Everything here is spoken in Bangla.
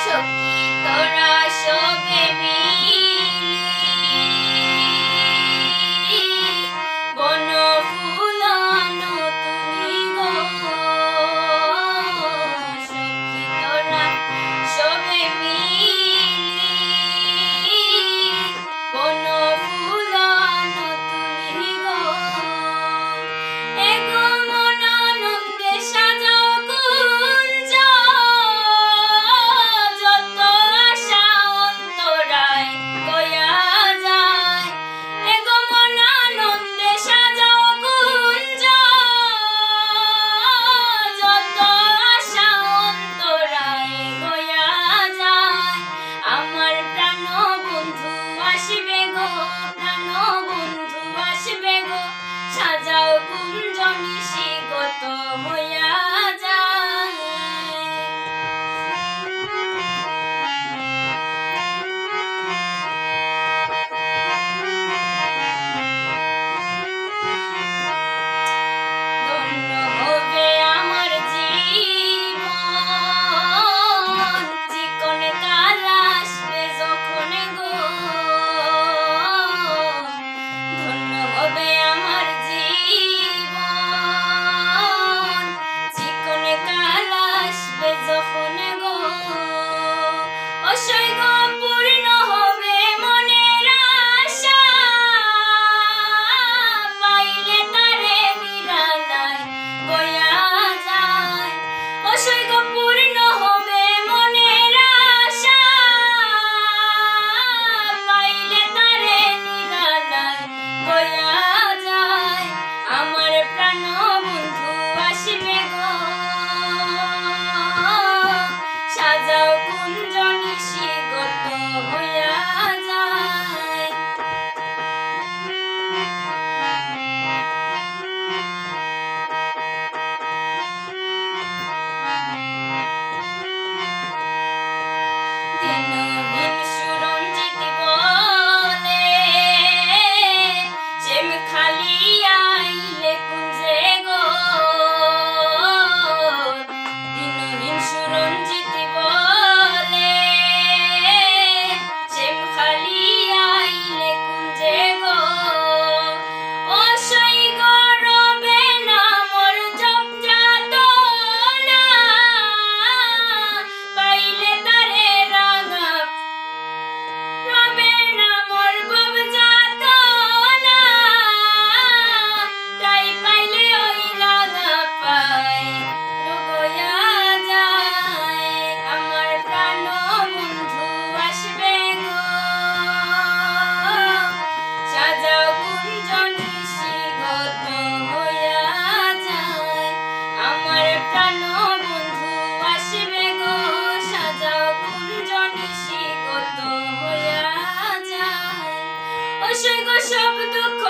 সখী তোরা সবে মিলি বনফুল আনো তুমি গো, সখী তোরা সবে মিলি বনফুল আনো তুমি গো। এগো মন আনন্দে সাজাও কুঞ্জ, যত আশা অন্তরায় বয়া যায়। এগো মন আনন্দে সাজাও কুঞ্জ, যত আশা অন্তরায় বয়া যায়। আমার প্রাণ বন্ধু আসবে গো, প্রাণ বন্ধু আসবে গো, সাজাও কুঞ্জ নিশিগত হইয়া যায়। ধন্য হবে আমার জীবন, চিকন কাল আসবে যখন গো। ধন্য হবে আমার জীবন, চিকন কাল আসবে যখন গো। অসই গো পূর্ণ হবে মনের আশা, পাইলে তারে নিরালায় বয়া যায়। অসই গো পূর্ণ হবে মনের আশা, পাইলে তারে নিরালায় বয়া যায়। আমার প্রাণ বন্ধু আসবে গো, সাজাও কুঞ্জ নিশিগত হইয়া যায়। দিনহীন সুরঞ্জিত বলে শ্যাম খালি আইলে কুঞ্জে গো। দিনহীন সুরঞ্জিত বলে শ্যাম খালি আইলে কুঞ্জে গো। অসই গো রবে না মোর জপযাতনা, পাইলে তারে রাঙা রবে না মোর ভবযাতনা, তাই পাইলে ওই রাঙা পাই রোগয়া যায়। আমার প্রাণ বন্ধু আসবে গো, সাজাও কুঞ্জ নিশিগত হইয়া যায়। আমার প্রাণ বন্ধু আসবে গো, সাজাও কুঞ্জ নিশিগত হইয়া যায়। অসই গো সব দুঃখ